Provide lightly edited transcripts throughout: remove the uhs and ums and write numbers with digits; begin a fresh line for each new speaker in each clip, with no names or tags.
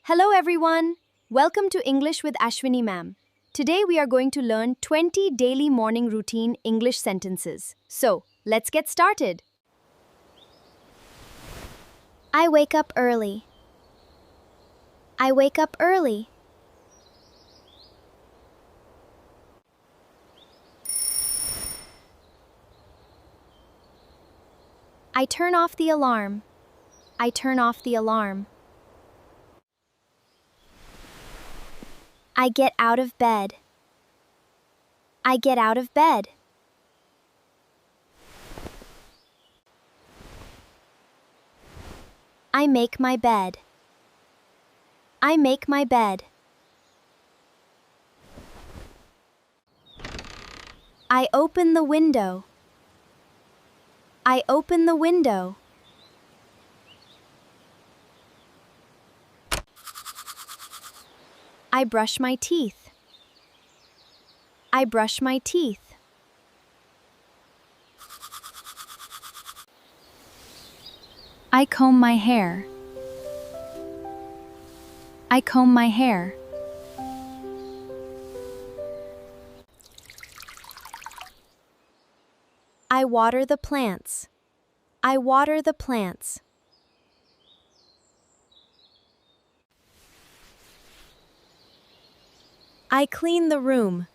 Hello everyone! Welcome to English with Ashwini ma'am. Today we are going to learn 20 daily morning routine English sentences. So, let's get started.
I wake up early. I wake up early. I turn off the alarm. I turn off the alarm. I get out of bed. I get out of bed. I make my bed. I make my bed. I open the window. I open the window. I brush my teeth. I brush my teeth. I comb my hair. I comb my hair. I water the plants. I water the plants. I clean the room.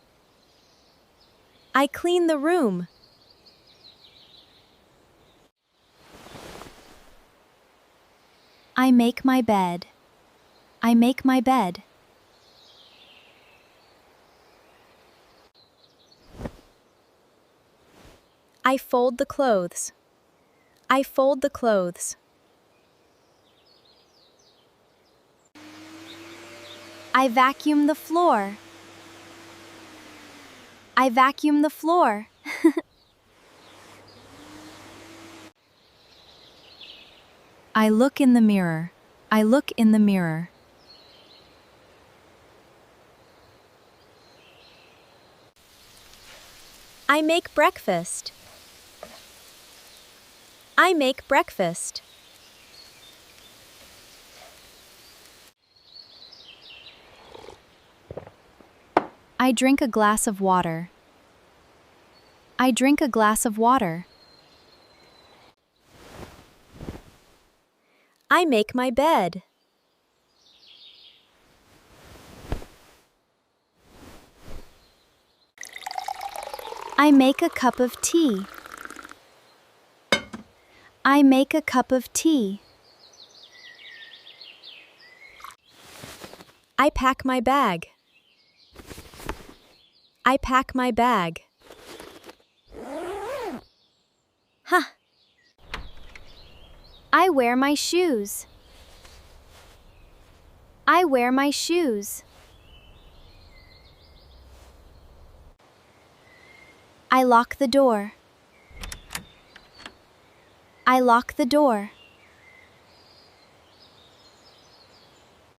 I clean the room. I make my bed. I make my bed. I fold the clothes. I fold the clothes. I vacuum the floor. I vacuum the floor. I look in the mirror. I look in the mirror. I make breakfast. I make breakfast. I drink a glass of water. I drink a glass of water. I make my bed. I make a cup of tea. I make a cup of tea. I pack my bag. I pack my bag. Huh. I wear my shoes. I wear my shoes. I lock the door. I lock the door.